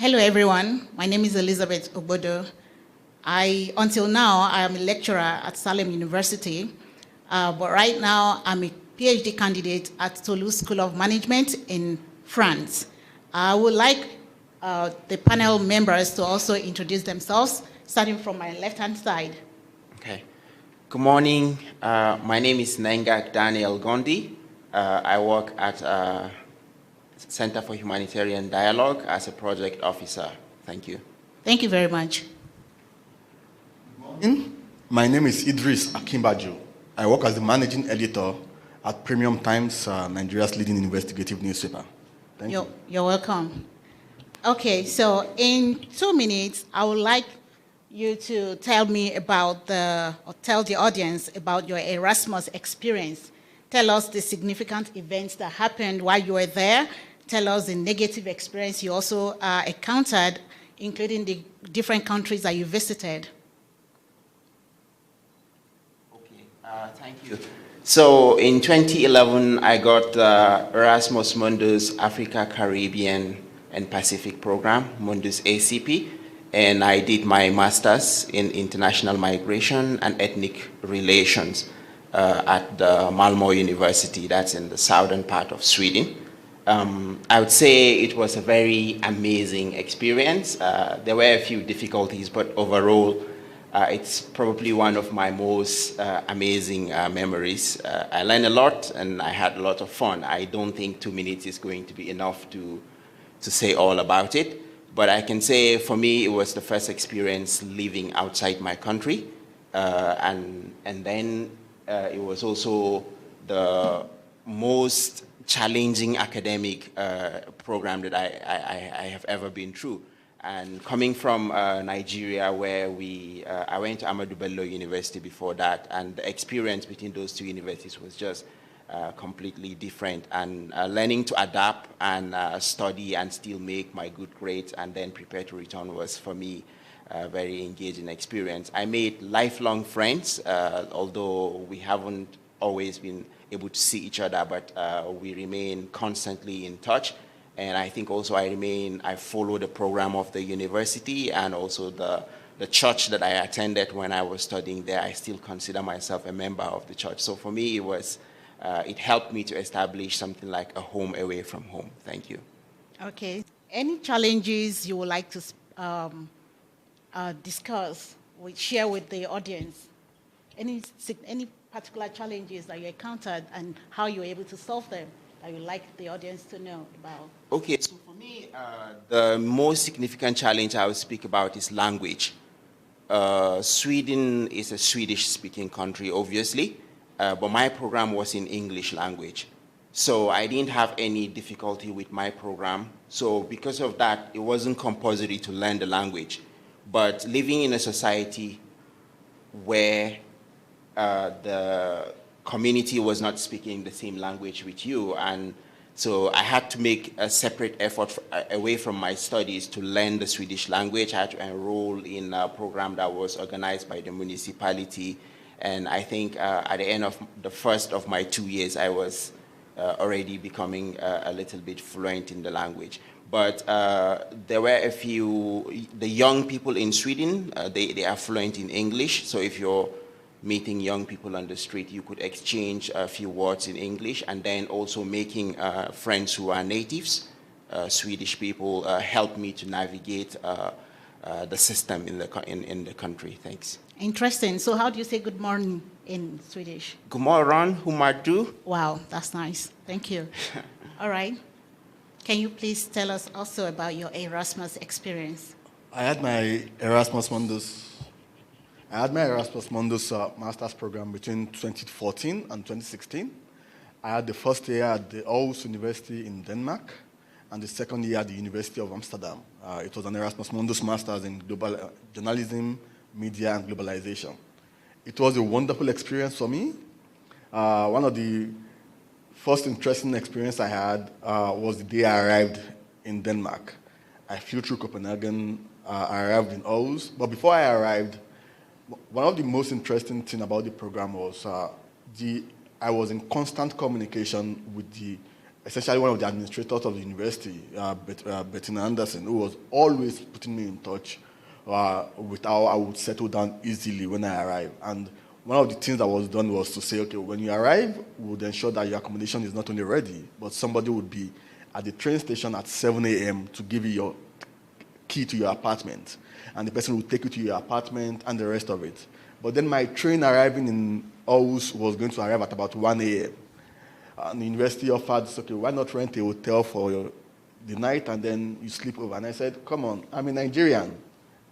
Hello, everyone. My name is Elizabeth Obodo. Until now, I am a lecturer at Salem University, but right now I'm a PhD candidate at Toulouse School of Management in France. I would like the panel members to also introduce themselves, starting from my left-hand side. Okay. Good morning. My name is Nengak Daniel Gondi. I work at Center for Humanitarian Dialogue as a project officer. Thank you. Thank you very much. Good morning. My name is Idris Akimbaju. I work as the managing editor at Premium Times, Nigeria's leading investigative newspaper. Thank you. You're welcome. Okay, so in 2 minutes, I would like you to tell me about tell the audience about your Erasmus experience. Tell us the significant events that happened while you were there. Tell us the negative experience you also encountered, including the different countries that you visited. Okay, thank you. So in 2011, I got the Erasmus Mundus Africa, Caribbean, and Pacific program, Mundus ACP, and I did my master's in international migration and ethnic relations at the Malmö University, that's in the southern part of Sweden. I would say it was a very amazing experience. There were a few difficulties, but overall, it's probably one of my most amazing memories. I learned a lot and I had a lot of fun. I don't think 2 minutes is going to be enough to say all about it, but I can say for me, it was the first experience living outside my country. And then it was also the most challenging academic program that I have ever been through. And coming from Nigeria, where I went to Ahmadu Bello University before that, and the experience between those two universities was just completely different. And learning to adapt and study and still make my good grades and then prepare to return was, for me, a very engaging experience. I made lifelong friends, although we haven't always been able to see each other, but we remain constantly in touch. And I think also I follow the program of the university and also the church that I attended when I was studying there. I still consider myself a member of the church. So for me, it helped me to establish something like a home away from home. Thank you. Okay. Any challenges you would like to discuss, share with the audience? Any particular challenges that you encountered and how you were able to solve them that you'd like the audience to know about? Okay, so for me, the most significant challenge I would speak about is language. Sweden is a Swedish-speaking country, obviously, but my program was in English language. So I didn't have any difficulty with my program. So because of that, it wasn't compulsory to learn the language. But living in a society where the community was not speaking the same language with you, and so I had to make a separate effort away from my studies to learn the Swedish language. I had to enroll in a program that was organized by the municipality, and I think at the end of the first of my 2 years, I was already becoming a little bit fluent in the language. But there were the young people in Sweden, they are fluent in English, so if you're meeting young people on the street, you could exchange a few words in English, and then also making friends who are natives, Swedish people, helped me to navigate the system in the country. Thanks. Interesting. So how do you say good morning in Swedish? God morgon, hur mår du? Wow, that's nice. Thank you. All right. Can you please tell us also about your Erasmus experience? I had my Erasmus Mundus master's program between 2014 and 2016. I had the first year at the Aarhus University in Denmark and the second year at the University of Amsterdam. It was an Erasmus Mundus master's in global journalism, media, and globalization. It was a wonderful experience for me. One of the first interesting experience I had was the day I arrived in Denmark. I flew through Copenhagen, I arrived in Aarhus, but before I arrived, one of the most interesting things about the program was I was in constant communication with the essentially one of the administrators of the university, Bettina Anderson, who was always putting me in touch with how I would settle down easily when I arrive. And one of the things that was done was to say, okay, when you arrive, we would ensure that your accommodation is not only ready, but somebody would be at the train station at 7 a.m. to give you your key to your apartment. And the person would take you to your apartment and the rest of it. But then my train arriving in Aarhus was going to arrive at about 1 a.m. And the university offered, okay, why not rent a hotel for the night and then you sleep over? And I said, come on, I'm a Nigerian.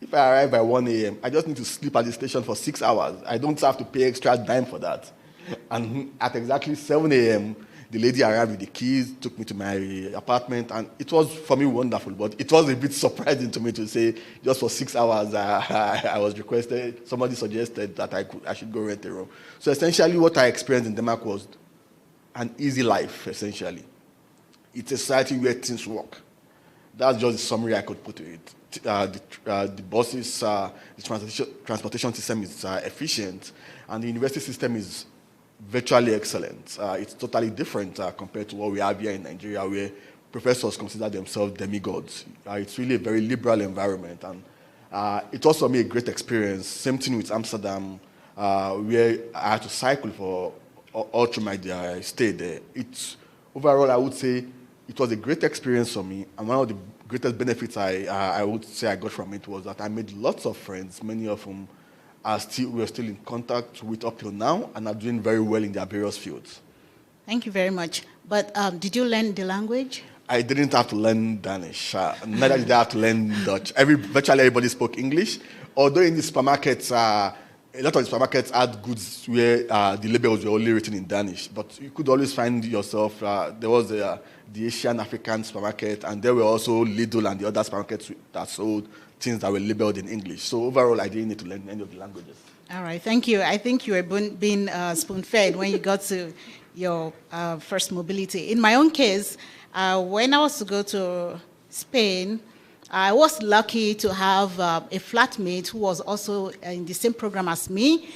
If I arrive by 1 a.m., I just need to sleep at the station for 6 hours. I don't have to pay extra dime for that. And at exactly 7 a.m., the lady arrived with the keys, took me to my apartment, and it was, for me, wonderful. But it was a bit surprising to me to say, just for 6 hours, I was requested, somebody suggested that I should go rent a room. So essentially what I experienced in Denmark was an easy life, essentially. It's a society where things work. That's just the summary I could put to it. The buses, the transportation system is efficient, and the university system is virtually excellent. It's totally different compared to what we have here in Nigeria, where professors consider themselves demigods. It's really a very liberal environment, and it also made a great experience. Same thing with Amsterdam, where I had to cycle for all through my stay there. Overall, I would say it was a great experience for me, and one of the greatest benefits I would say I got from it was that I made lots of friends, many of whom we're still in contact with up till now and are doing very well in their various fields. Thank you very much. But did you learn the language? I didn't have to learn Danish. Neither did I have to learn Dutch. Virtually everybody spoke English, although in the supermarkets, a lot of the supermarkets had goods where the labels were only written in Danish, but you could always find yourself, there was the Asian African supermarket, and there were also Lidl and the other supermarkets that sold things that were labeled in English. So overall, I didn't need to learn any of the languages. All right, thank you. I think you were being spoon-fed when you got to your first mobility. In my own case, when I was to go to Spain, I was lucky to have a flatmate who was also in the same program as me.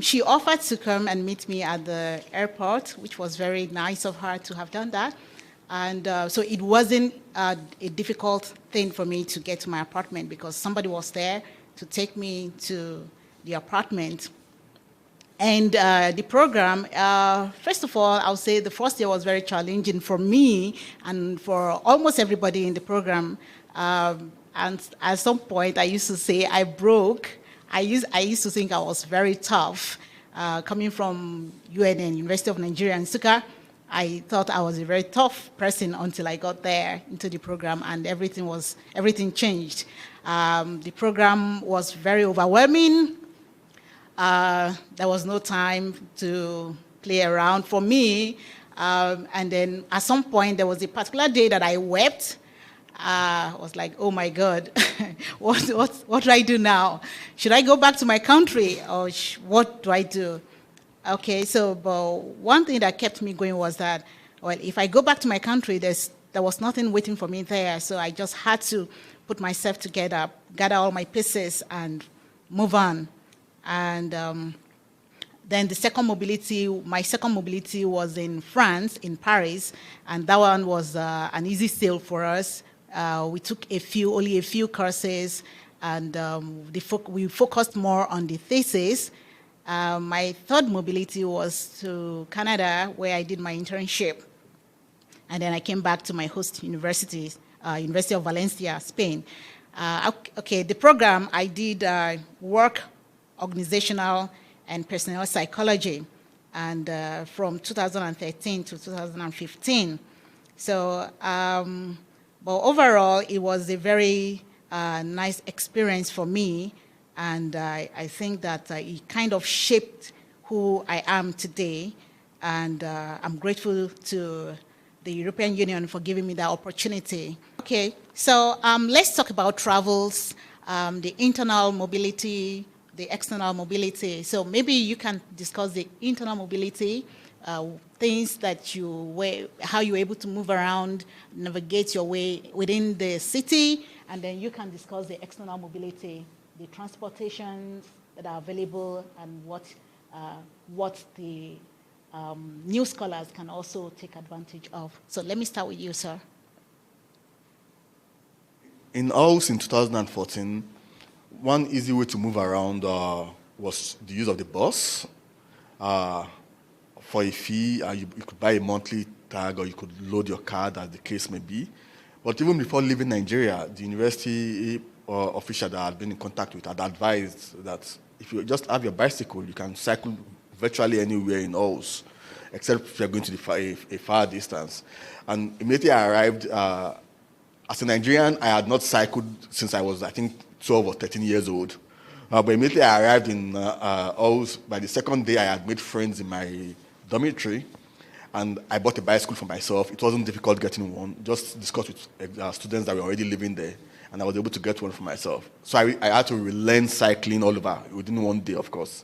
She offered to come and meet me at the airport, which was very nice of her to have done that. And so it wasn't a difficult thing for me to get to my apartment because somebody was there to take me to the apartment. And the program, first of all, I'll say the first year was very challenging for me and for almost everybody in the program. And at some point, I used to say I broke. I used to think I was very tough. Coming from UNN, University of Nigeria in Nsukka, I thought I was a very tough person until I got there into the program, and everything changed. The program was very overwhelming. There was no time to play around for me. And then at some point, there was a particular day that I wept. I was like, oh my God, what do I do now? Should I go back to my country, or what do I do? Okay, so but one thing that kept me going was that, well, if I go back to my country, there was nothing waiting for me there, so I just had to put myself together, gather all my pieces, and move on. And then my second mobility was in France, in Paris, and that one was an easy sail for us. We took only a few courses, and we focused more on the thesis. My third mobility was to Canada, where I did my internship. And then I came back to my host university, University of Valencia, Spain. Okay, the program, I did work, organizational, and personnel psychology, and from 2013 to 2015. So, but overall, it was a very nice experience for me, and I think that it kind of shaped who I am today, and I'm grateful to the European Union for giving me that opportunity. Okay, so let's talk about travels, the internal mobility, the external mobility. So maybe you can discuss the internal mobility, things that how you're able to move around, navigate your way within the city, and then you can discuss the external mobility, the transportations that are available, and what the new scholars can also take advantage of. So let me start with you, sir. In Aarhus in 2014, one easy way to move around was the use of the bus. For a fee, you could buy a monthly tag or you could load your card, as the case may be. But even before leaving Nigeria, the university official that I had been in contact with had advised that if you just have your bicycle, you can cycle virtually anywhere in Aarhus, except if you're going to a far distance. And immediately I arrived, as a Nigerian, I had not cycled since I was, I think, 12 or 13 years old. But immediately I arrived in Aarhus. By the second day, I had made friends in my dormitory, and I bought a bicycle for myself. It wasn't difficult getting one. Just discussed with students that were already living there, and I was able to get one for myself. So I had to relearn cycling all over within one day, of course.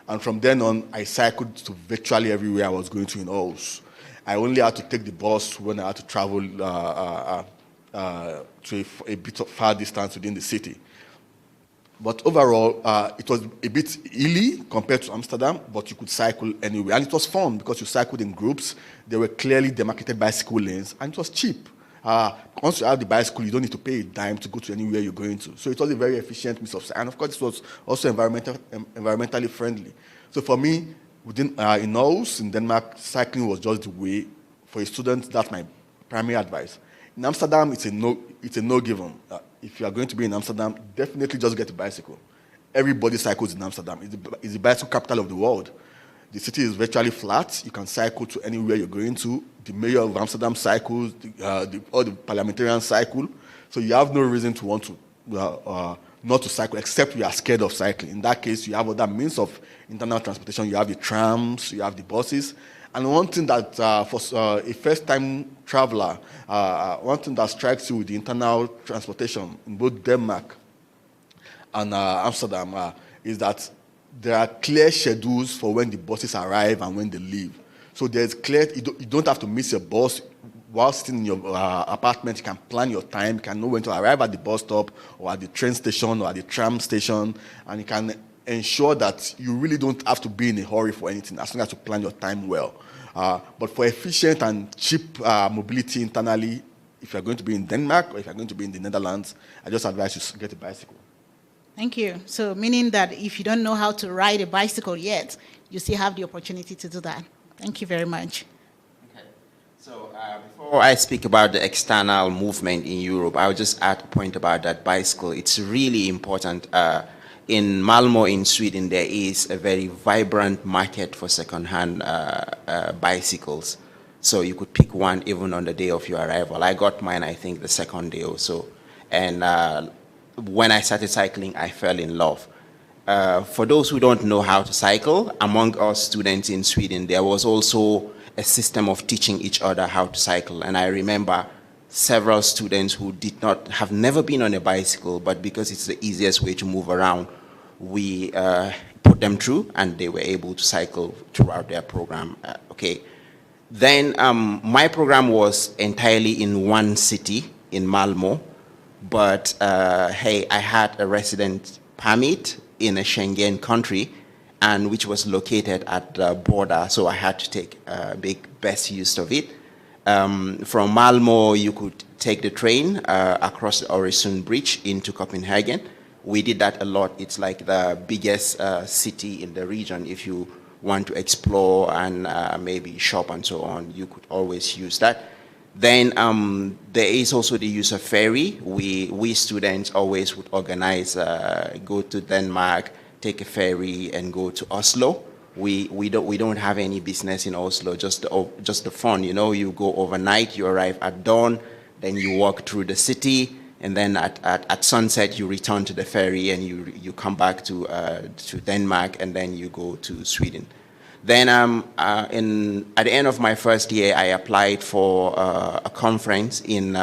And from then on, I cycled to virtually everywhere I was going to in Aarhus. I only had to take the bus when I had to travel to a bit of far distance within the city. But overall, it was a bit hilly compared to Amsterdam, but you could cycle anywhere. And it was fun because you cycled in groups. There were clearly demarcated bicycle lanes, and it was cheap. Once you have the bicycle, you don't need to pay a dime to go to anywhere you're going to. So it was a very efficient means of cycling. And of course, it was also environmentally friendly. So for me, in Aarhus, in Denmark, cycling was just the way. For a student, that's my primary advice. In Amsterdam, it's a no-given. If you are going to be in Amsterdam, definitely just get a bicycle. Everybody cycles in Amsterdam. It's the bicycle capital of the world. The city is virtually flat. You can cycle to anywhere you're going to. The mayor of Amsterdam cycles, all the parliamentarians cycle. So you have no reason to want to not to cycle, except you are scared of cycling. In that case, you have other means of internal transportation. You have the trams, you have the buses. And one thing that, for a first-time traveler, one thing that strikes you with the internal transportation in both Denmark and Amsterdam is that there are clear schedules for when the buses arrive and when they leave. So there's clear, you don't have to miss your bus. While sitting in your apartment, you can plan your time, you can know when to arrive at the bus stop or at the train station or at the tram station, and you can ensure that you really don't have to be in a hurry for anything as long as you plan your time well. But for efficient and cheap mobility internally, if you're going to be in Denmark or if you're going to be in the Netherlands, I just advise you to get a bicycle. Thank you. So meaning that if you don't know how to ride a bicycle yet, you still have the opportunity to do that. Thank you very much. Okay. So before I speak about the external movement in Europe, I'll just add a point about that bicycle. It's really important. In Malmö in Sweden, there is a very vibrant market for second-hand bicycles. So you could pick one even on the day of your arrival. I got mine, I think, the second day or so. And when I started cycling, I fell in love. For those who don't know how to cycle, among us students in Sweden, there was also a system of teaching each other how to cycle. And I remember several students who have never been on a bicycle, but because it's the easiest way to move around, we put them through and they were able to cycle throughout their program. Okay. Then my program was entirely in one city, in Malmö, but hey, I had a resident permit in a Schengen country, and which was located at the border, so I had to make best use of it. From Malmö, you could take the train across the Øresund Bridge into Copenhagen. We did that a lot. It's like the biggest city in the region. If you want to explore and maybe shop and so on, you could always use that. Then there is also the use of ferry. We students always would organize, go to Denmark, take a ferry and go to Oslo. We don't have any business in Oslo, just the fun, you know. You go overnight, you arrive at dawn, then you walk through the city, and then at sunset you return to the ferry and you come back to Denmark, and then you go to Sweden. Then at the end of my first year, I applied for a conference in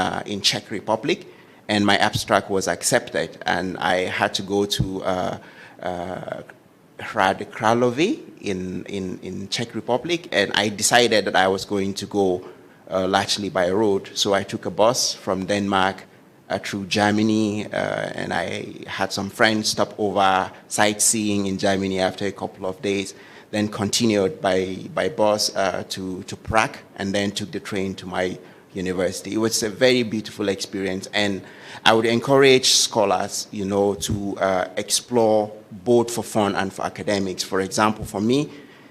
Czech Republic, and my abstract was accepted, and I had to go to Hrad Králové in Czech Republic, and I decided that I was going to go largely by road. So I took a bus from Denmark through Germany, and I had some friends stop over sightseeing in Germany after a couple of days. then continued by bus to Prague, and then took the train to my university. It was a very beautiful experience, and I would encourage scholars, to explore both for fun and for academics. For example, for me,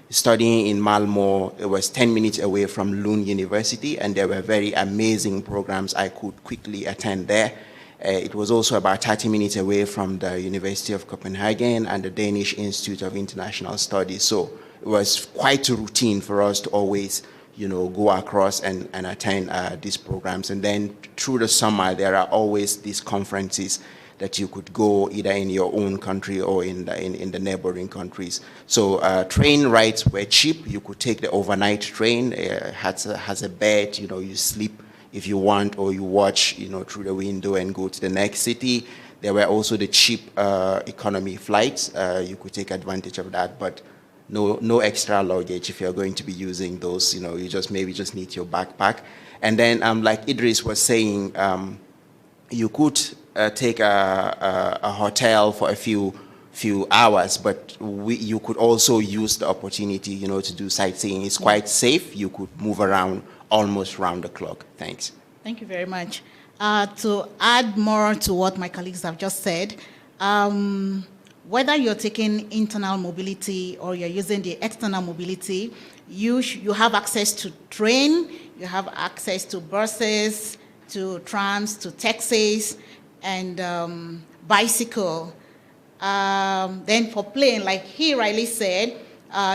studying in Malmo, it was 10 minutes away from Lund University, and there were very amazing programs I could quickly attend there. It was also about 30 minutes away from the University of Copenhagen and the Danish Institute of International Studies. So it was quite a routine for us to always go across and attend these programs. And then through the summer, there are always these conferences that you could go either in your own country or in the neighboring countries. So train rides were cheap. You could take the overnight train. Has a bed. You sleep if you want, or you watch through the window and go to the next city. There were also the cheap economy flights. You could take advantage of that, but no extra luggage if you're going to be using those. You just need your backpack. And then like Idris was saying, you could take a hotel for a few hours, but you could also use the opportunity, to do sightseeing. It's quite safe. You could move around almost round the clock. Thanks. Thank you very much. To add more to what my colleagues have just said, whether you're taking internal mobility or you're using the external mobility, you have access to train, you have access to buses, to trams, to taxis, and bicycle. Then for plane, like he rightly said,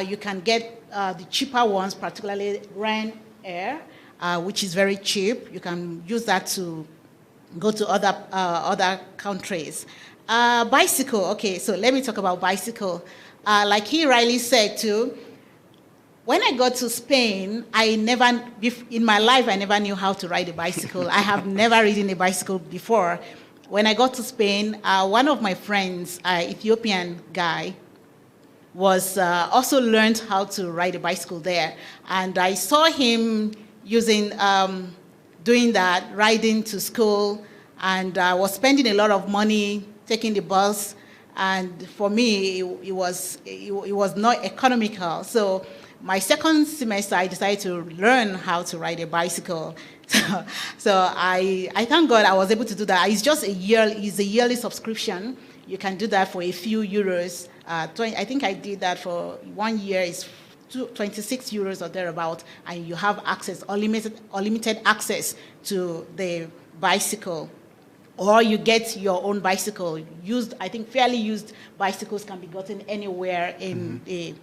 you can get the cheaper ones, particularly Ryanair, which is very cheap. You can use that to go to other countries. Bicycle, okay, so let me talk about bicycle. Like he rightly said too, when I got to Spain, in my life, I never knew how to ride a bicycle. I have never ridden a bicycle before. When I got to Spain, one of my friends, Ethiopian guy, was also learned how to ride a bicycle there. And I saw him doing that, riding to school, and was spending a lot of money taking the bus. And for me, it was not economical. So my second semester, I decided to learn how to ride a bicycle. So I thank God I was able to do that. It's just a yearly subscription. You can do that for a few euros. I think I did that for 1 year. It's 26 euros or thereabout, and you have access, unlimited access to the bicycle. Or you get your own bicycle. I think fairly used bicycles can be gotten anywhere in the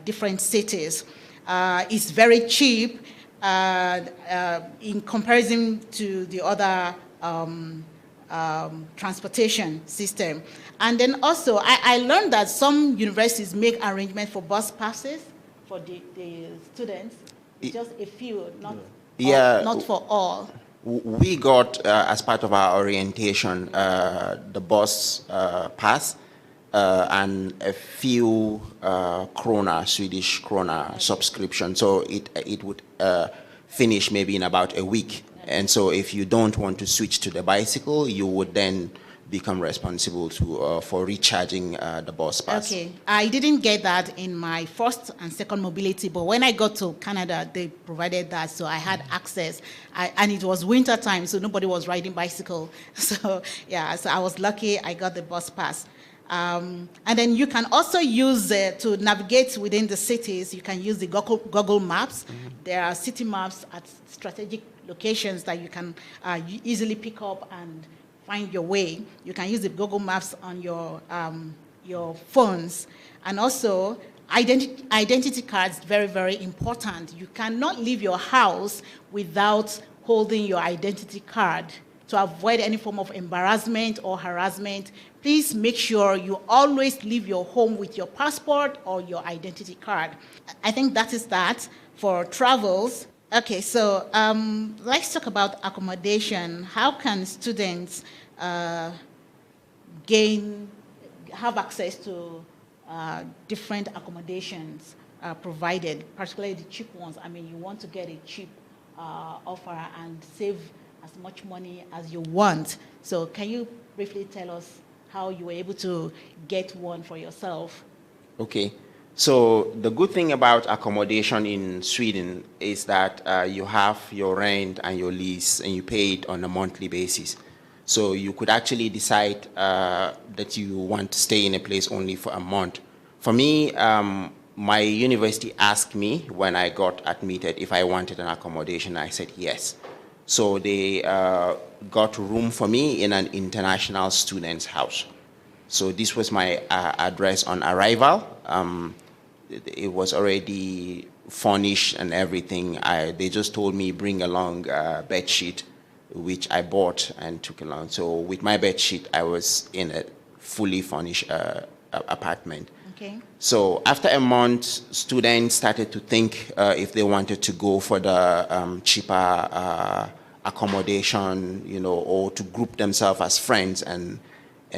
different cities. It's very cheap in comparison to the other transportation system. And then also, I learned that some universities make arrangements for bus passes for the students. It's just a few, not for all. We got, as part of our orientation, the bus pass and a few Swedish krona subscription. So it would finish maybe in about a week. And so if you don't want to switch to the bicycle, you would then become responsible for recharging the bus pass. Okay, I didn't get that in my first and second mobility, but when I got to Canada, they provided that, so I had access. And it was winter time, so nobody was riding bicycle. So yeah, so I was lucky I got the bus pass. And then you can also use to navigate within the cities. You can use the Google Maps. There are city maps at strategic locations that you can easily pick up and find your way. You can use the Google Maps on your phones. And also, identity cards, very, very important. You cannot leave your house without holding your identity card. To avoid any form of embarrassment or harassment, please make sure you always leave your home with your passport or your identity card. I think that is that for travels. Okay, so let's talk about accommodation. How can students have access to different accommodations provided, particularly the cheap ones? I mean, you want to get a cheap offer and save as much money as you want. So can you briefly tell us how you were able to get one for yourself? Okay. So the good thing about accommodation in Sweden is that you have your rent and your lease and you pay it on a monthly basis. So you could actually decide that you want to stay in a place only for a month. For me, my university asked me when I got admitted if I wanted an accommodation. I said yes. So they got room for me in an international student's house. So this was my address on arrival. It was already furnished and everything. They just told me bring along a bed sheet, which I bought and took along. So with my bed sheet, I was in a fully furnished apartment. Okay. So after a month, students started to think if they wanted to go for the cheaper accommodation, or to group themselves as friends and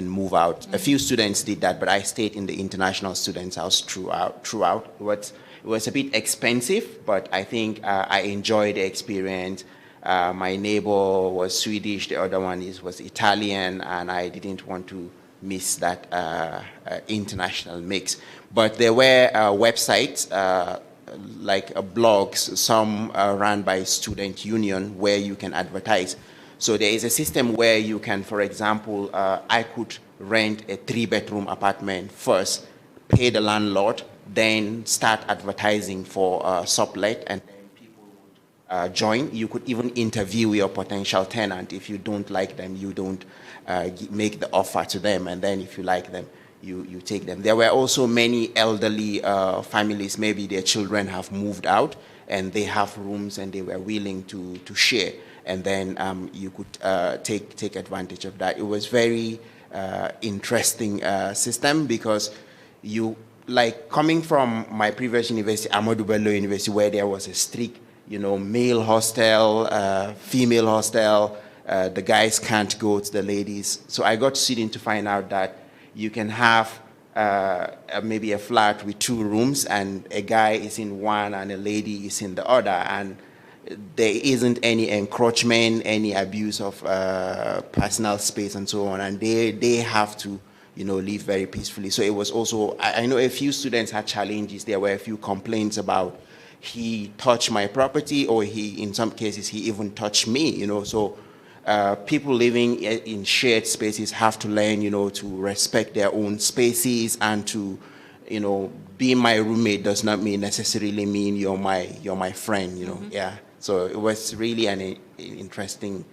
move out. A few students did that, but I stayed in the international students' house throughout. It was a bit expensive, but I think I enjoyed the experience. My neighbor was Swedish, the other one was Italian, and I didn't want to miss that international mix. But there were websites like blogs, some run by student union, where you can advertise. So there is a system where you can, for example, I could rent a 3-bedroom apartment first, pay the landlord, then start advertising for sublet, and then people would join. You could even interview your potential tenant. If you don't like them, you don't make the offer to them, and then if you like them, you take them. There were also many elderly families, maybe their children have moved out, and they have rooms, and they were willing to share. And then you could take advantage of that. It was very interesting system, because like coming from my previous university, Amadou Bello University, where there was a strict, male hostel, female hostel, the guys can't go to the ladies. So I got students to find out that you can have maybe a flat with 2 rooms, and a guy is in one and a lady is in the other, and there isn't any encroachment, any abuse of personal space and so on, and they have to, live very peacefully. So it was also, I know a few students had challenges. There were a few complaints about he touched my property, or in some cases, he even touched me, So people living in shared spaces have to learn, to respect their own spaces, and to, being my roommate does not necessarily mean you're my friend, Yeah. So it was really an interesting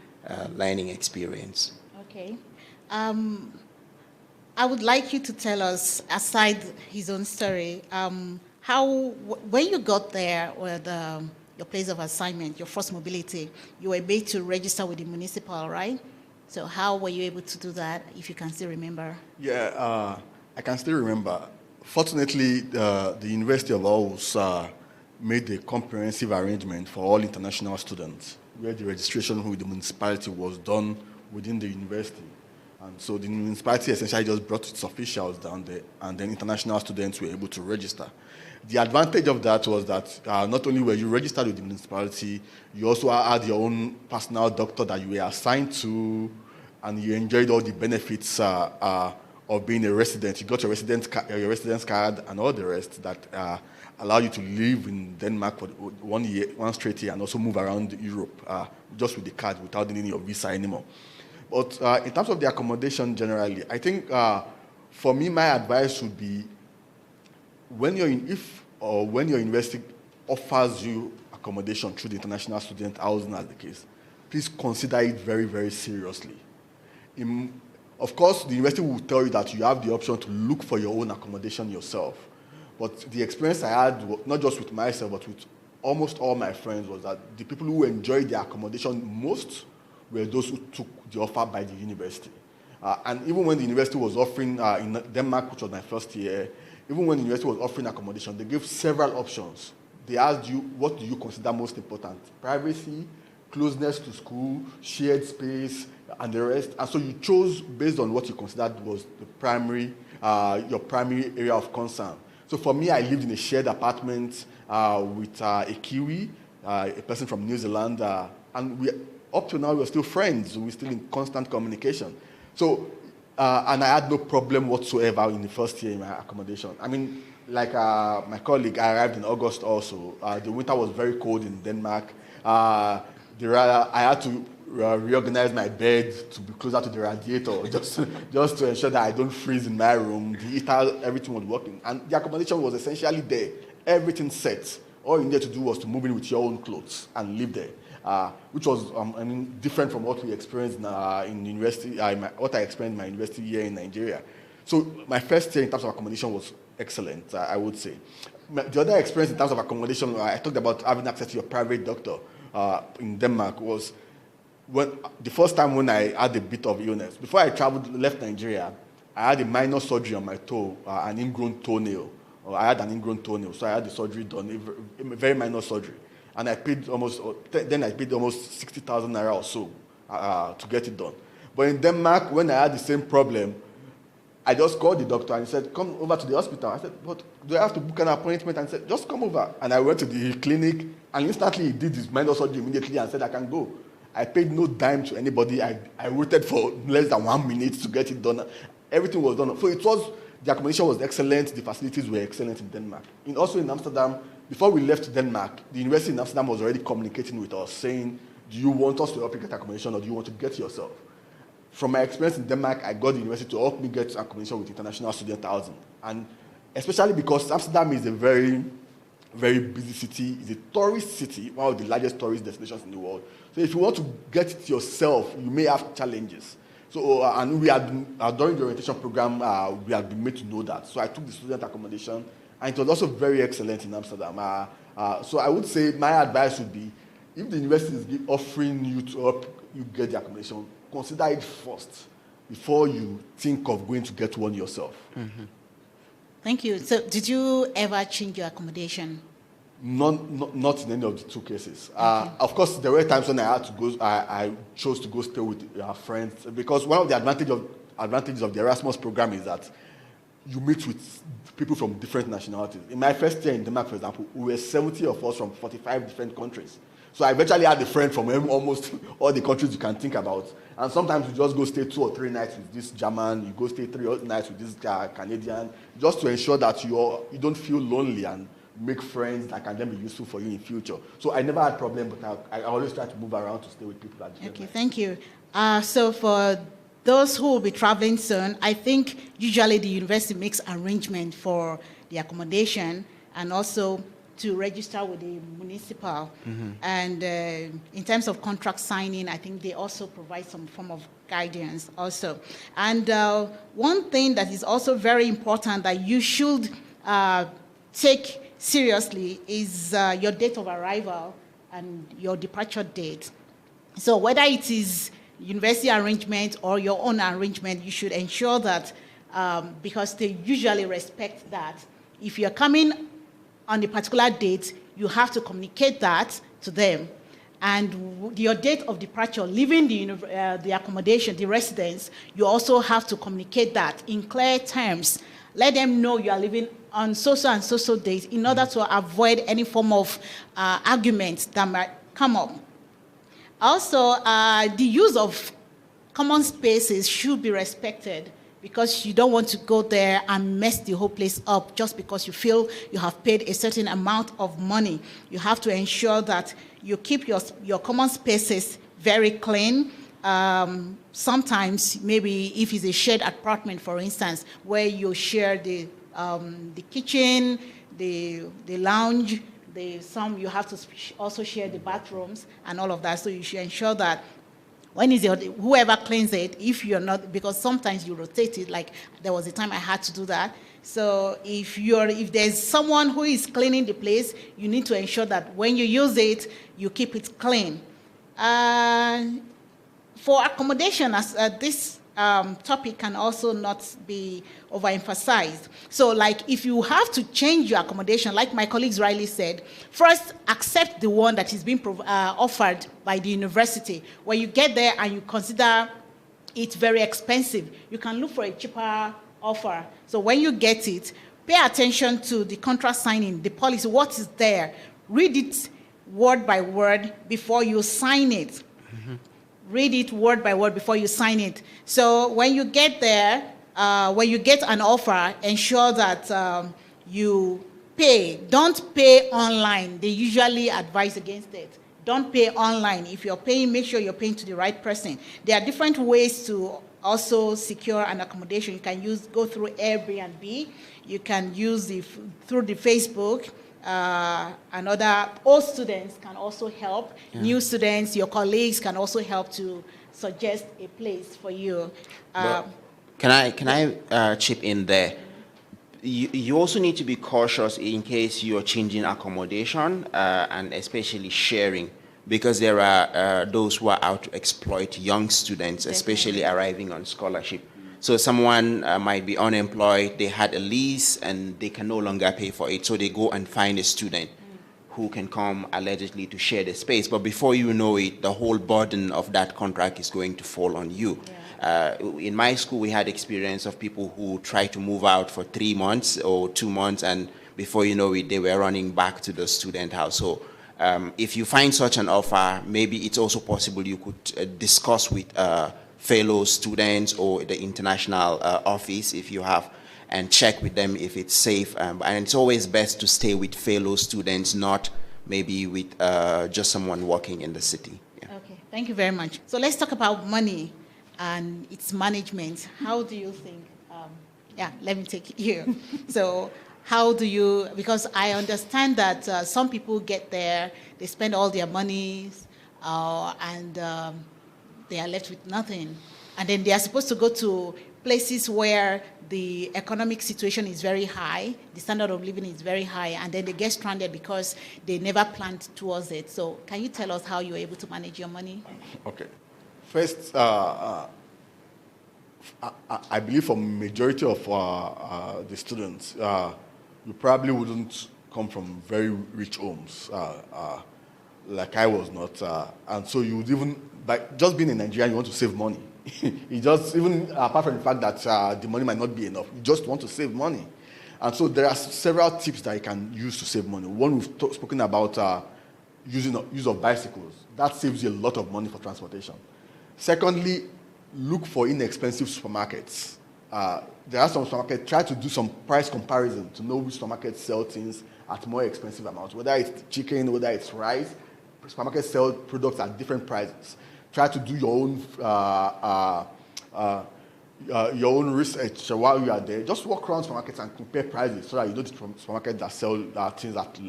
learning experience. Okay. I would like you to tell us, aside his own story, when you got there, or your place of assignment, your first mobility, you were able to register with the municipal, right? So how were you able to do that, if you can still remember? Yeah, I can still remember. Fortunately, the University of Aarhus made a comprehensive arrangement for all international students, where the registration with the municipality was done within the university. And so the municipality essentially just brought its officials down there, and then international students were able to register. The advantage of that was that not only were you registered with the municipality, you also had your own personal doctor that you were assigned to, and you enjoyed all the benefits of being a resident. You got your residence card and all the rest that allow you to live in Denmark for 1 year, 1 straight year, and also move around Europe just with the card without needing your visa anymore. But in terms of the accommodation generally, I think for me, my advice would be, when your university offers you accommodation through the international student housing as the case, please consider it very, very seriously. Of course, the university will tell you that you have the option to look for your own accommodation yourself. But the experience I had, not just with myself, but with almost all my friends, was that the people who enjoyed the accommodation most were those who took the offer by the university. And even when the university was offering, in Denmark, which was my first year, even when the university was offering accommodation, they gave several options. They asked you, what do you consider most important? Privacy, closeness to school, shared space, and the rest. And so you chose based on what you considered was your primary area of concern. So for me, I lived in a shared apartment with a Kiwi, a person from New Zealand, and up to now, we're still friends. We're still in constant communication. So, and I had no problem whatsoever in the first year in my accommodation. I mean, like my colleague, I arrived in August also. The winter was very cold in Denmark. I had to reorganize my bed to be closer to the radiator, just to ensure that I don't freeze in my room. The heater, everything was working. And the accommodation was essentially there, everything set. All you needed to do was to move in with your own clothes and live there, which was different from what we experienced in university, what I experienced in my university year in Nigeria. So my first year in terms of accommodation was excellent, I would say. The other experience in terms of accommodation, I talked about having access to your private doctor in Denmark, was the first time when I had a bit of illness. Before I left Nigeria, I had a minor surgery on my toe, an ingrown toenail. I had an ingrown toenail, so I had the surgery done, a very minor surgery. And I paid almost 60,000 naira or so to get it done. But in Denmark, when I had the same problem, I just called the doctor and he said, come over to the hospital. I said, but do I have to book an appointment? And he said, just come over. And I went to the clinic, and instantly he did his minor surgery immediately and said, I can go. I paid no dime to anybody. I waited for less than 1 minute to get it done. Everything was done. So the accommodation was excellent. The facilities were excellent in Denmark. Also in Amsterdam, before we left Denmark, the university in Amsterdam was already communicating with us, saying, do you want us to help you get accommodation, or do you want to get yourself? From my experience in Denmark, I got the university to help me get accommodation with international student housing. And especially because Amsterdam is a very, very busy city. It's a tourist city, one of the largest tourist destinations in the world. So if you want to get it yourself, you may have challenges. So, and we had, during the orientation program, we had been made to know that. So I took the student accommodation, and it was also very excellent in Amsterdam. So I would say my advice would be, if the university is offering you to help you get the accommodation, consider it first before you think of going to get one yourself. Mm-hmm. Thank you. So did you ever change your accommodation? Not in any of the two cases. Okay. Of course, there were times when I had to go. I chose to go stay with friends, because one of the advantages of the Erasmus program is that you meet with people from different nationalities. In my first year in Denmark, for example, we were 70 of us from 45 different countries. So I eventually had a friend from almost all the countries you can think about. And sometimes you just go stay 2 or 3 nights with this German, you go stay 3 nights with this Canadian, just to ensure that you don't feel lonely and make friends that can then be useful for you in future. So I never had a problem, but I always try to move around to stay with people. Okay, thank you. So for those who will be traveling soon, I think usually the university makes arrangement for the accommodation and also to register with the municipal. Mm-hmm. And in terms of contract signing, I think they also provide some form of guidance also. And one thing that is also very important that you should take seriously is your date of arrival and your departure date. So whether it is university arrangement or your own arrangement, you should ensure that, because they usually respect that, if you're coming on a particular date, you have to communicate that to them. And your date of departure, leaving the accommodation, the residence, you also have to communicate that in clear terms. Let them know you are leaving on so-so and so-so dates in order to avoid any form of arguments that might come up. Also, the use of common spaces should be respected, because you don't want to go there and mess the whole place up just because you feel you have paid a certain amount of money. You have to ensure that you keep your common spaces very clean. Sometimes, maybe if it's a shared apartment, for instance, where you share the kitchen, the lounge, you have to also share the bathrooms and all of that. So you should ensure that whoever cleans it, if you're not, because sometimes you rotate it, like there was a time I had to do that. So if there's someone who is cleaning the place, you need to ensure that when you use it, you keep it clean. For accommodation, this topic can also not be overemphasized. So like if you have to change your accommodation, like my colleagues rightly said, first accept the one that is being offered by the university. When you get there and you consider it very expensive, you can look for a cheaper offer. So when you get it, pay attention to the contract signing, the policy, what is there. Read it word by word before you sign it. Mm-hmm. Read it word by word before you sign it. So when you get there, when you get an offer, ensure that you pay. Don't pay online. They usually advise against it. Don't pay online. If you're paying, make sure you're paying to the right person. There are different ways to also secure an accommodation. You can go through Airbnb. You can use through the Facebook. And other old students can also help. Yeah. New students, your colleagues can also help to suggest a place for you. Can I chip in there? You also need to be cautious in case you're changing accommodation and especially sharing, because there are those who are out to exploit young students, especially arriving on scholarship. So someone might be unemployed, they had a lease and they can no longer pay for it, so they go and find a student who can come allegedly to share the space. But before you know it, the whole burden of that contract is going to fall on you. Yeah. In my school, we had experience of people who tried to move out for 3 months or 2 months, and before you know it, they were running back to the student house. So if you find such an offer, maybe it's also possible you could discuss with fellow students or the international office if you have, and check with them if it's safe. And it's always best to stay with fellow students, not maybe with just someone working in the city. Yeah. Okay, thank you very much. So let's talk about money and its management. How do you think, let me take it here. So how do you, because I understand that some people get there, they spend all their money, and they are left with nothing. And then they are supposed to go to places where the economic situation is very high, the standard of living is very high, and then they get stranded because they never planned towards it. So can you tell us how you're able to manage your money? Okay. First, I believe for majority of the students, you probably wouldn't come from very rich homes, like I was not. And so you would even, by just being in Nigeria, you want to save money. You just, even apart from the fact that the money might not be enough, you just want to save money. And so there are several tips that you can use to save money. One, we've spoken about use of bicycles. That saves you a lot of money for transportation. Secondly, look for inexpensive supermarkets. There are some supermarkets, try to do some price comparison to know which supermarkets sell things at more expensive amounts. Whether it's chicken, whether it's rice, supermarkets sell products at different prices. Try to do your own research while you are there. Just walk around supermarkets and compare prices so that you know the supermarkets that sell things at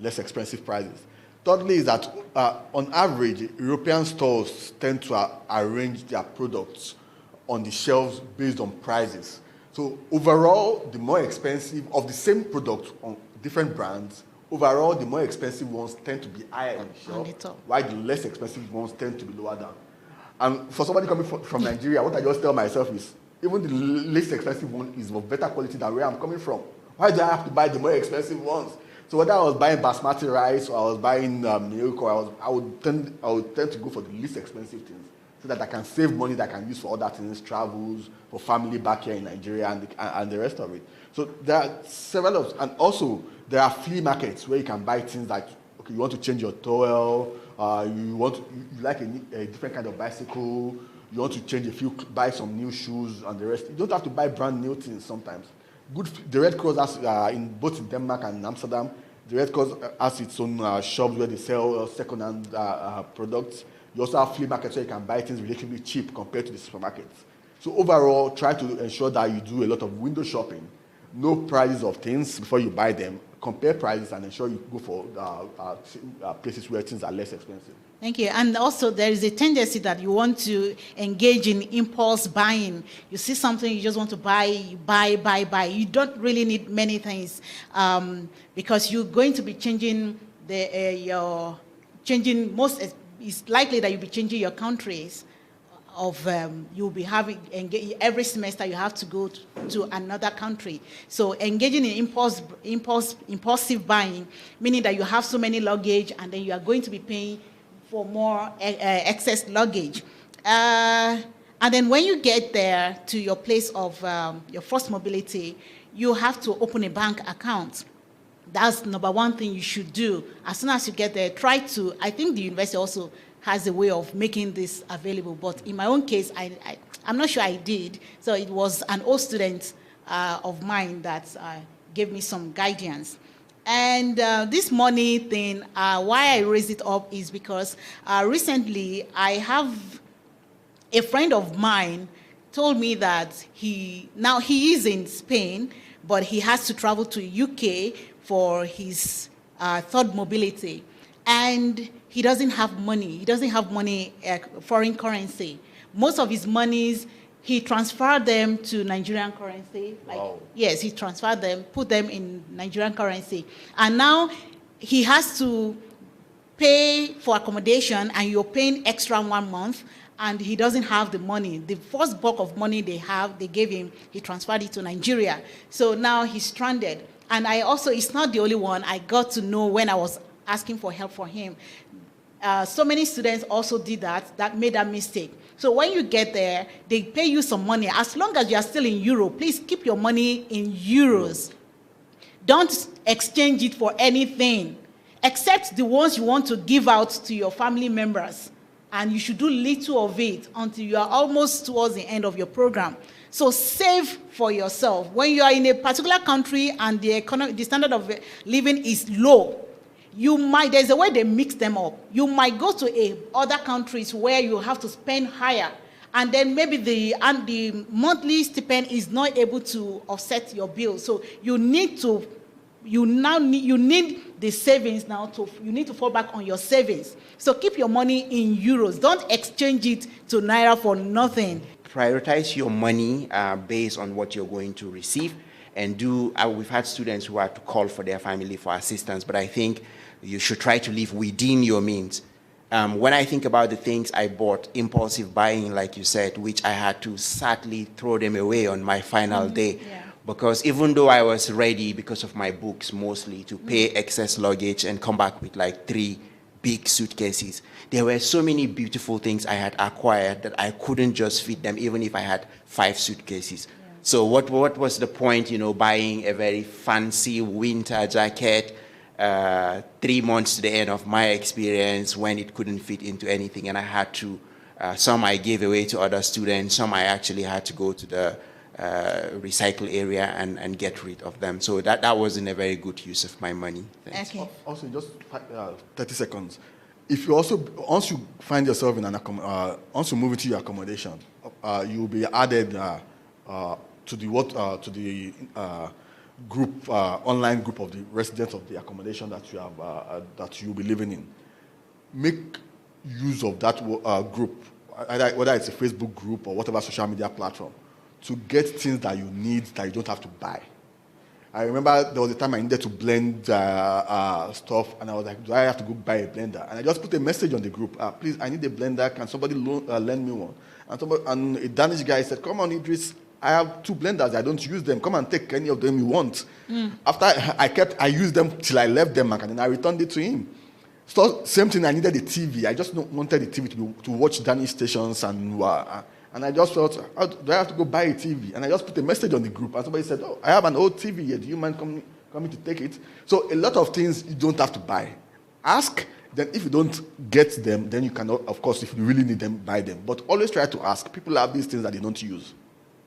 less expensive prices. Thirdly is that on average, European stores tend to arrange their products on the shelves based on prices. So overall, the more expensive of the same product on different brands, overall, the more expensive ones tend to be higher on the shelf, while the less expensive ones tend to be lower down. And for somebody coming from Nigeria, what I just tell myself is, even the least expensive one is of better quality than where I'm coming from. Why do I have to buy the more expensive ones? So whether I was buying basmati rice or I was buying milk, or I would tend to go for the least expensive things, so that I can save money that I can use for other things, travels, for family back here in Nigeria, and the rest of it. So there are several of, and also there are flea markets where you can buy things like, okay, you want to change your towel, you like a different kind of bicycle, you want to buy some new shoes and the rest. You don't have to buy brand new things sometimes. The Red Cross has, both in Denmark and in Amsterdam, the Red Cross has its own shops where they sell second-hand products. You also have flea markets where you can buy things relatively cheap compared to the supermarkets. So overall, try to ensure that you do a lot of window shopping. Know prices of things before you buy them. Compare prices and ensure you go for places where things are less expensive. Thank you. And also, there is a tendency that you want to engage in impulse buying. You see something, you just want to buy. You don't really need many things because you're going to be changing it's likely that you'll be changing your countries. You'll be having every semester you have to go to another country. So engaging in impulsive buying, meaning that you have so many luggage and then you are going to be paying for more excess luggage. And then when you get there to your place of your first mobility, you have to open a bank account. That's number one thing you should do. As soon as you get there, I think the university also has a way of making this available. But in my own case, I'm not sure I did. So it was an old student of mine that gave me some guidance. And this money thing, why I raised it up is because recently I have a friend of mine told me that now he is in Spain, but he has to travel to UK for his third mobility. And he doesn't have money. He doesn't have money, foreign currency. Most of his monies, he transferred them to Nigerian currency. Wow. Yes, he transferred them, put them in Nigerian currency. And now he has to pay for accommodation, and you're paying extra 1 month, and he doesn't have the money. The first bulk of money they gave him, he transferred it to Nigeria. So now he's stranded. And it's not the only one. I got to know when I was asking for help for him. So many students also did that made that mistake. So when you get there, they pay you some money. As long as you are still in euro, please keep your money in euros. Don't exchange it for anything, except the ones you want to give out to your family members. And you should do little of it until you are almost towards the end of your program. So save for yourself. When you are in a particular country and the standard of living is low, there's a way they mix them up. You might go to other countries where you have to spend higher, and then maybe the monthly stipend is not able to offset your bill. So you need the savings now. You need to fall back on your savings. So keep your money in euros. Don't exchange it to naira for nothing. Prioritize your money based on what you're going to receive, and we've had students who had to call for their family for assistance, but I think you should try to live within your means. When I think about the things I bought, impulsive buying, like you said, which I had to sadly throw them away on my final day. Yeah. Because even though I was ready, because of my books mostly, to pay excess luggage and come back with like 3 big suitcases, there were so many beautiful things I had acquired that I couldn't just fit them, even if I had 5 suitcases. Yeah. So what was the point, buying a very fancy winter jacket 3 months to the end of my experience when it couldn't fit into anything, and I had to, some I gave away to other students, some I actually had to go to the recycle area and get rid of them. So that wasn't a very good use of my money. Thanks. Okay. Also, just 30 seconds. If you also, once you find yourself in once you move into your accommodation, you will be added to the group, online group of the residents of the accommodation that you have, that you'll be living in. Make use of that group, whether it's a Facebook group or whatever social media platform, to get things that you need that you don't have to buy. I remember there was a time I needed to blend stuff, and I was like, do I have to go buy a blender? And I just put a message on the group, please, I need a blender, can somebody lend me one? And a Danish guy said, come on, Idris, I have 2 blenders, I don't use them, come and take any of them you want. After I used them till I left Denmark, and then I returned it to him. So same thing, I needed a TV. I just wanted the TV to watch Danish stations, and I just felt, do I have to go buy a TV? And I just put a message on the group, and somebody said, oh, I have an old TV here. Do you mind coming to take it? So a lot of things you don't have to buy. Ask, then if you don't get them, then you cannot, of course, if you really need them, buy them. But always try to ask. People have these things that they don't use.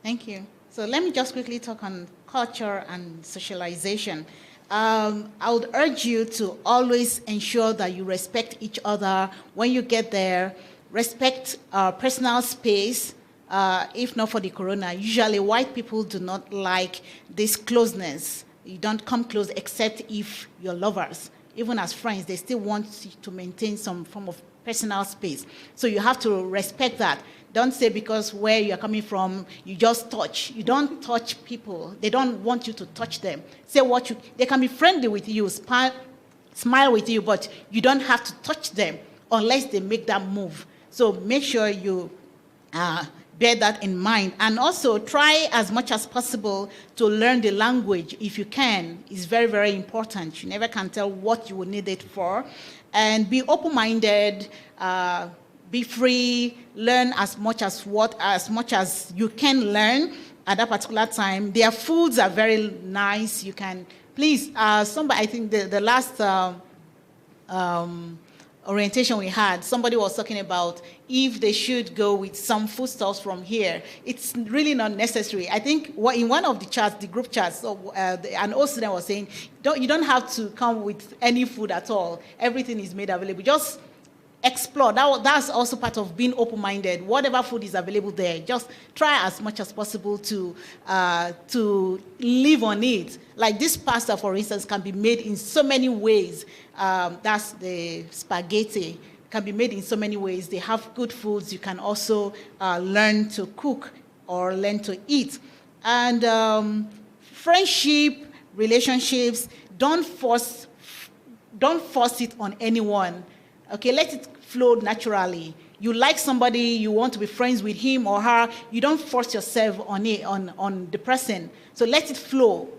Thank you. So let me just quickly talk on culture and socialization. I would urge you to always ensure that you respect each other when you get there. Respect personal space, if not for the corona. Usually white people do not like this closeness. You don't come close except if you're lovers. Even as friends, they still want to maintain some form of personal space. So you have to respect that. Don't say because where you're coming from, you just touch. You don't touch people. They don't want you to touch them. Say they can be friendly with you, smile with you, but you don't have to touch them unless they make that move. So make sure you bear that in mind. And also try as much as possible to learn the language if you can. It's very, very important. You never can tell what you will need it for. And be open-minded, be free, learn as much as you can learn at that particular time. Their foods are very nice. You can, please, I think the last orientation we had, somebody was talking about if they should go with some foodstuffs from here. It's really not necessary. I think in one of the chats, the group chats, an old student was saying, you don't have to come with any food at all. Everything is made available. Just explore. That's also part of being open-minded. Whatever food is available there, just try as much as possible to live on it. Like this pasta, for instance, can be made in so many ways. That's the spaghetti. Can be made in so many ways. They have good foods. You can also learn to cook or learn to eat. And friendship, relationships, don't force it on anyone. Okay, let it flow naturally. You like somebody, you want to be friends with him or her, you don't force yourself on the person. So let it flow.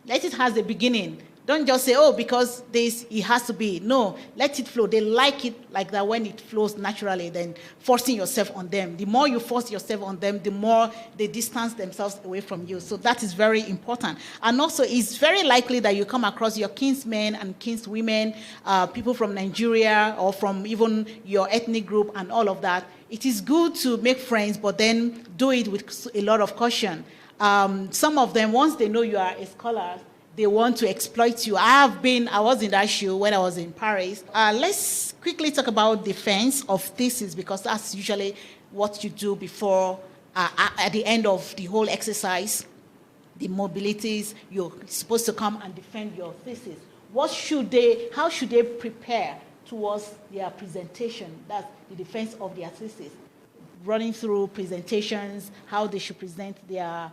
Let it have a beginning. Don't just say, oh, because it has to be. No, let it flow. They like it like that when it flows naturally than forcing yourself on them. The more you force yourself on them, the more they distance themselves away from you. So that is very important. And also, it's very likely that you come across your kinsmen and kinswomen, people from Nigeria or from even your ethnic group and all of that. It is good to make friends, but then do it with a lot of caution. Some of them, once they know you are a scholar, they want to exploit you. I was in that shoe when I was in Paris. Let's quickly talk about defense of thesis, because that's usually what you do before, at the end of the whole exercise, the mobilities, you're supposed to come and defend your thesis. How should they prepare towards their presentation? That's the defense of their thesis. Running through presentations, how they should present their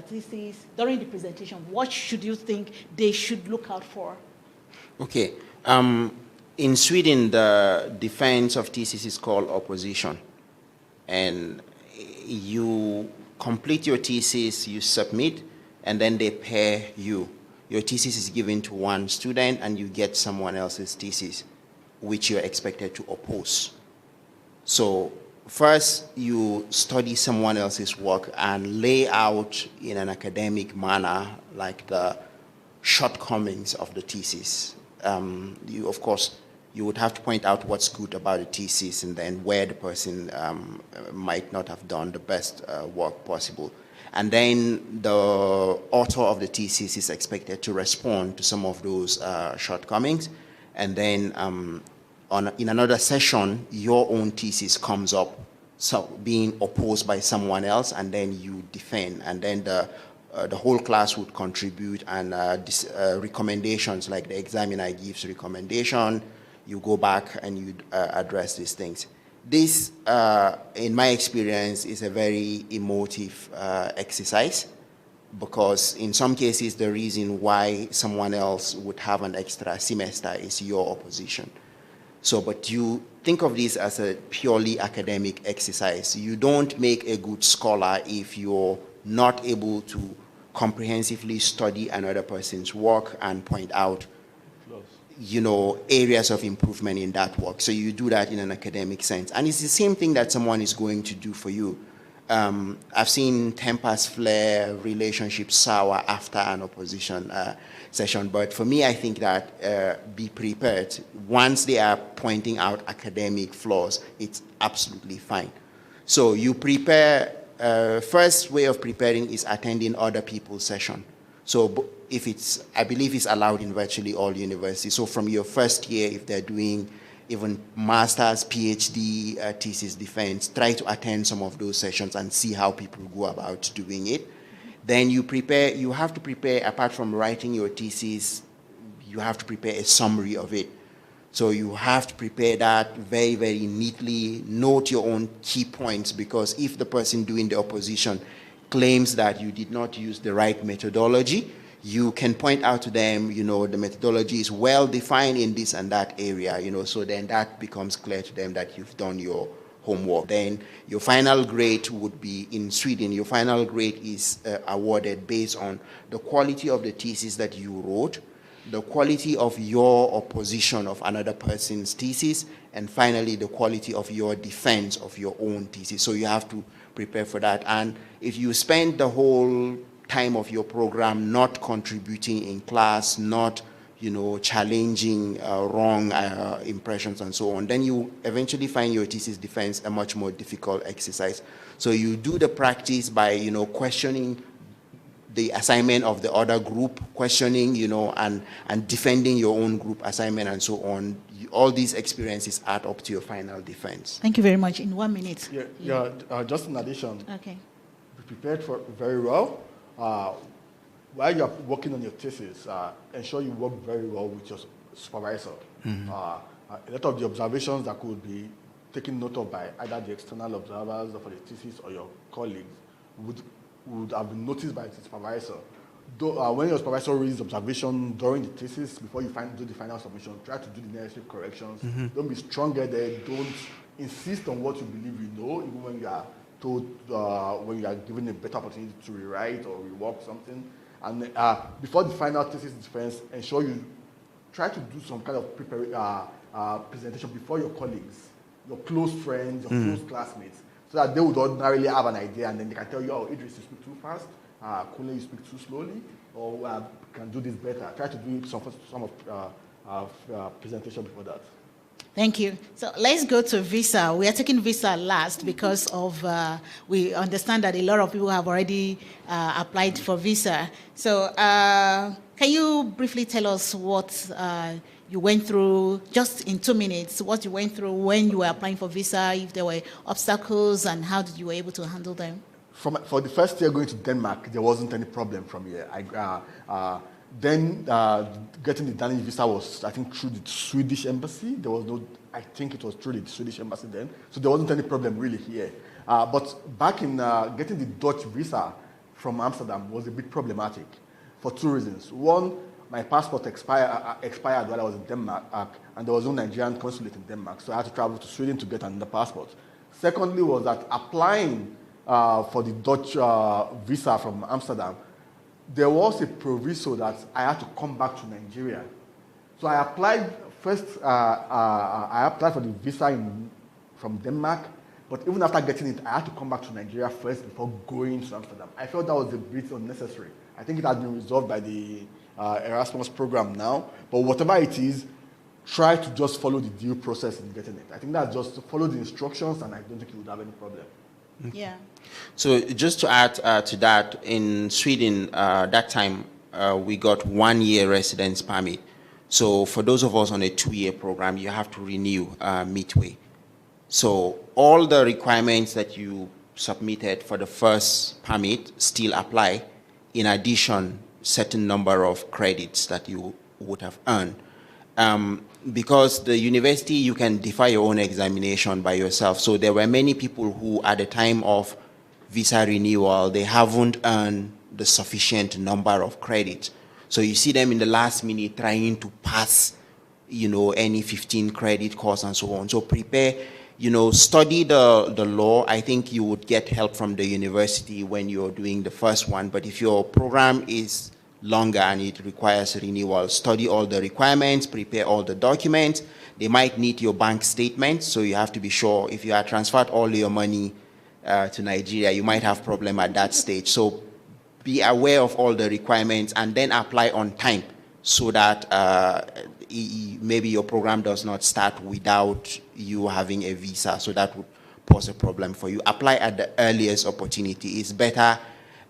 thesis. During the presentation, what should you think they should look out for? Okay. In Sweden, the defense of thesis is called opposition. And you complete your thesis, you submit, and then they pair you. Your thesis is given to one student, and you get someone else's thesis, which you're expected to oppose. So first, you study someone else's work and lay out in an academic manner, like the shortcomings of the thesis. Of course, you would have to point out what's good about the thesis and then where the person might not have done the best work possible. And then the author of the thesis is expected to respond to some of those shortcomings. And then in another session, your own thesis comes up, so being opposed by someone else, and then you defend. And then the whole class would contribute, and recommendations, like the examiner gives recommendation, you go back and you address these things. This, in my experience, is a very emotive exercise, because in some cases, the reason why someone else would have an extra semester is your opposition. So, but you think of this as a purely academic exercise. You don't make a good scholar if you're not able to comprehensively study another person's work and point out, areas of improvement in that work. So you do that in an academic sense. And it's the same thing that someone is going to do for you. I've seen tempers flare, relationships sour after an opposition session. But for me, I think that be prepared. Once they are pointing out academic flaws, it's absolutely fine. So you prepare. First way of preparing is attending other people's session. So I believe it's allowed in virtually all universities. So from your first year, if they're doing even master's, PhD, thesis defense, try to attend some of those sessions and see how people go about doing it. Then you have to prepare, apart from writing your thesis, you have to prepare a summary of it. So you have to prepare that very, very neatly, note your own key points, because if the person doing the opposition claims that you did not use the right methodology, you can point out to them, the methodology is well defined in this and that area, so then that becomes clear to them that you've done your homework. Then your final grade would be, in Sweden, your final grade is awarded based on the quality of the thesis that you wrote, the quality of your opposition of another person's thesis, and finally the quality of your defense of your own thesis. So you have to prepare for that. And if you spend the whole time of your program not contributing in class, not challenging wrong impressions and so on, then you eventually find your thesis defense a much more difficult exercise. So you do the practice by, questioning the assignment of the other group, questioning, and defending your own group assignment and so on. All these experiences add up to your final defense. Thank you very much. In 1 minute. Just in addition, Okay. be prepared for very well. While you're working on your thesis, ensure you work very well with your supervisor. A lot of the observations that could be taken note of by either the external observers or for the thesis or your colleagues would have been noticed by the supervisor. Though, when your supervisor reads observation during the thesis, before you do the final submission, try to do the necessary corrections. Don't be strong-headed. Don't insist on what you believe you know, even when you are told, when you are given a better opportunity to rewrite or rework something. And before the final thesis defense, ensure you try to do some kind of presentation before your colleagues, your close friends, your close classmates, so that they would ordinarily have an idea, and then they can tell you, oh, Idris, you speak too fast, Kunle, you speak too slowly, or can do this better. Try to do some presentation before that. Thank you. So let's go to visa. We are taking visa last because of we understand that a lot of people have already applied for visa. So can you briefly tell us what you went through, just in 2 minutes, what you went through when you were applying for visa, if there were obstacles, and how did you were able to handle them? For the first year going to Denmark, there wasn't any problem from here. Then getting the Danish visa was, I think, through the Swedish embassy. There was no, I think it was through the Swedish embassy then. So there wasn't any problem really here. But back in getting the Dutch visa from Amsterdam was a bit problematic for 2 reasons. One, my passport expired while I was in Denmark, and there was no Nigerian consulate in Denmark, so I had to travel to Sweden to get another passport. Secondly was that applying for the Dutch visa from Amsterdam, there was a proviso that I had to come back to Nigeria. So I applied first, I applied for the visa from Denmark, but even after getting it, I had to come back to Nigeria first before going to Amsterdam. I felt that was a bit unnecessary. I think it has been resolved by the Erasmus program now, but whatever it is, try to just follow the due process in getting it. I think that's just follow the instructions, and I don't think you would have any problem. Yeah. So just to add to that, in Sweden, that time we got 1 year residence permit. So for those of us on a 2-year program, you have to renew midway. So all the requirements that you submitted for the first permit still apply. In addition, certain number of credits that you would have earned. Because the university, you can defy your own examination by yourself. So there were many people who, at the time of visa renewal, they haven't earned the sufficient number of credits. So you see them in the last minute trying to pass, any 15 credit course and so on. So prepare, study the law. I think you would get help from the university when you're doing the first one. But if your program is longer and it requires renewal, study all the requirements, prepare all the documents. They might need your bank statement, so you have to be sure. If you have transferred all your money to Nigeria, you might have problem at that stage. So be aware of all the requirements and then apply on time so that maybe your program does not start without you having a visa, so that would pose a problem for you. Apply at the earliest opportunity. It's better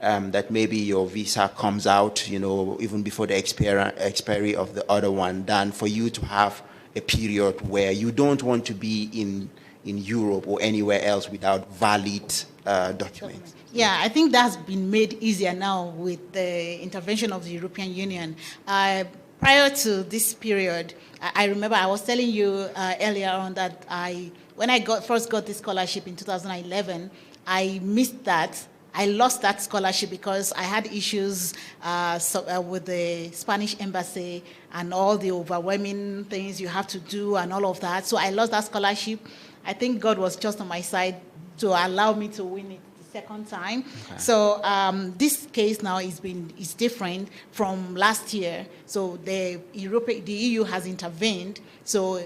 that maybe your visa comes out, even before the expiry of the other one, than for you to have a period where you don't want to be in Europe or anywhere else without valid documents. Yeah, I think that's been made easier now with the intervention of the European Union. Prior to this period, I remember I was telling you earlier on that when I first got this scholarship in 2011, I missed that. I lost that scholarship because I had issues with the Spanish embassy and all the overwhelming things you have to do and all of that. So I lost that scholarship. I think God was just on my side to allow me to win it the second time. Okay. So this case now is different from last year. So the EU has intervened. So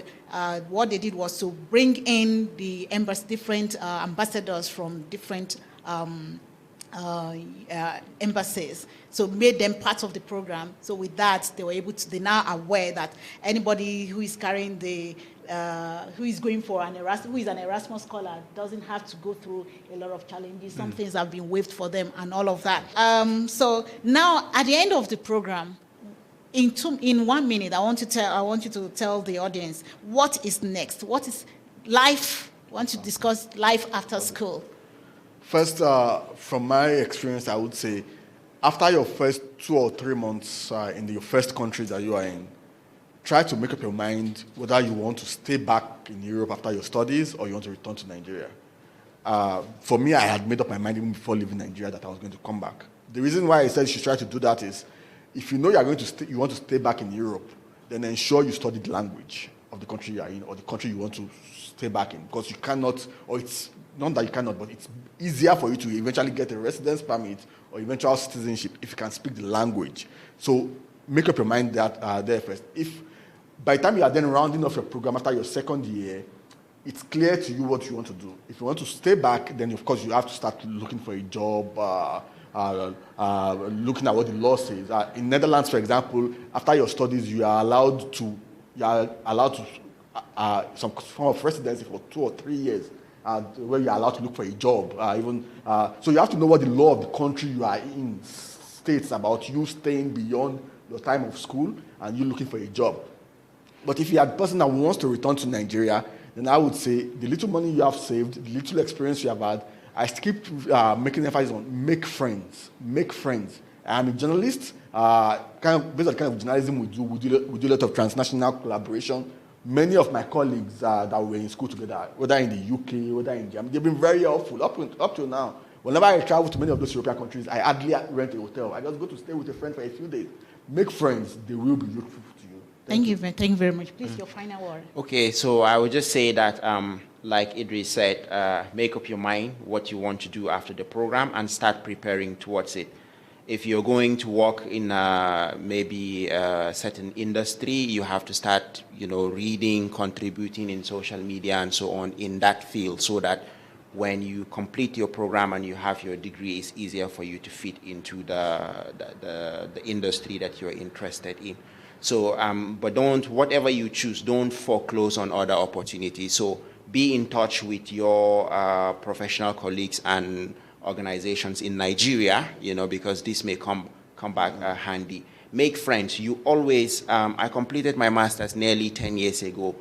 what they did was to bring in the different ambassadors from different embassies. So made them part of the program. So with that, they're now aware that anybody who is carrying who is going for who is an Erasmus scholar doesn't have to go through a lot of challenges. Some things have been waived for them and all of that. So now at the end of the program, in 1 minute, I want you to tell the audience what is next. What is life? I want to discuss life after school. First, from my experience, I would say, after your first 2 or 3 months in your first country that you are in, try to make up your mind whether you want to stay back in Europe after your studies or you want to return to Nigeria. For me, I had made up my mind even before leaving Nigeria that I was going to come back. The reason why I said you should try to do that is, if you know you want to stay back in Europe, then ensure you study the language of the country you are in or the country you want to stay back in, because you cannot, or it's not that you cannot, but it's easier for you to eventually get a residence permit or eventual citizenship if you can speak the language. So make up your mind that there first. If by the time you are then rounding off your program after your second year, it's clear to you what you want to do. If you want to stay back, then of course you have to start looking for a job, looking at what the law says. In Netherlands, for example, after your studies, you are allowed to some form of residency for 2 or 3 years, where you are allowed to look for a job. So you have to know what the law of the country you are in states about you staying beyond your time of school and you looking for a job. But if you are the person that wants to return to Nigeria, then I would say the little money you have saved, the little experience you have had, I keep making emphasis on make friends. Make friends. I'm a journalist. Based on the kind of journalism we do a lot of transnational collaboration. Many of my colleagues that were in school together, whether in the UK, whether in Germany, they've been very helpful up till now. Whenever I travel to many of those European countries, I hardly rent a hotel. I just go to stay with a friend for a few days. Make friends. They will be useful to you. Thank you very much. Please, your final word. Okay, so I would just say that, like Idris said, make up your mind what you want to do after the program and start preparing towards it. If you're going to work in maybe a certain industry, you have to start, reading, contributing in social media and so on in that field, so that when you complete your program and you have your degree, it's easier for you to fit into the industry that you're interested in. So, but whatever you choose, don't foreclose on other opportunities. So be in touch with your professional colleagues and organizations in Nigeria, because this may come back handy. Make friends. You always, I completed my master's nearly 10 years ago.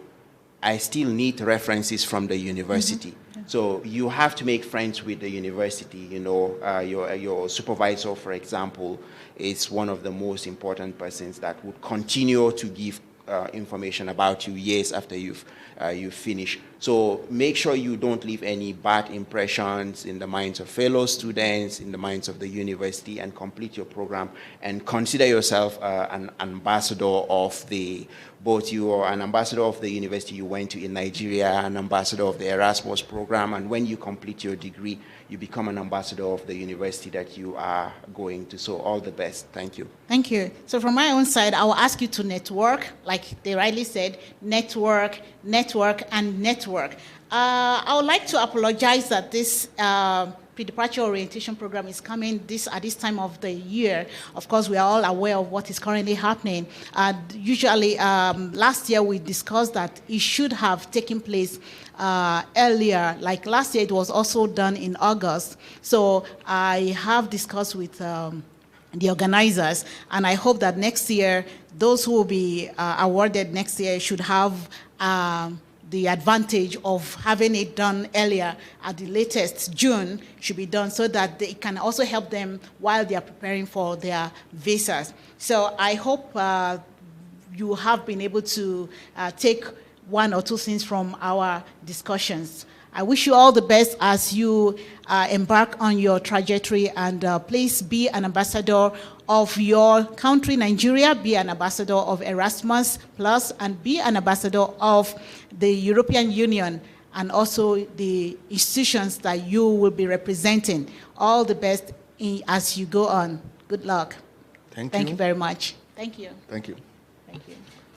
I still need references from the university. Mm-hmm. Yeah. So you have to make friends with the university. Your supervisor, for example, is one of the most important persons that would continue to give information about you years after you've finished. So make sure you don't leave any bad impressions in the minds of fellow students, in the minds of the university, and complete your program. And consider yourself an ambassador of both you are an ambassador of the university you went to in Nigeria, an ambassador of the Erasmus program, and when you complete your degree, you become an ambassador of the university that you are going to. So all the best. Thank you. Thank you. So from my own side, I will ask you to network, like they rightly said, network, and network. I would like to apologize that this pre-departure orientation program is coming at this time of the year. Of course, we are all aware of what is currently happening. Usually, last year we discussed that it should have taken place earlier. Like last year, it was also done in August. So I have discussed with the organizers, and I hope that next year, those who will be awarded next year should have the advantage of having it done earlier. At the latest, June should be done, so that it can also help them while they are preparing for their visas. So I hope you have been able to take 1 or 2 things from our discussions. I wish you all the best as you embark on your trajectory, and please be an ambassador of your country, Nigeria, be an ambassador of Erasmus Plus, and be an ambassador of the European Union and also the institutions that you will be representing. All the best as you go on. Good luck. Thank you. Thank you very much. Thank you. Thank you. Thank you.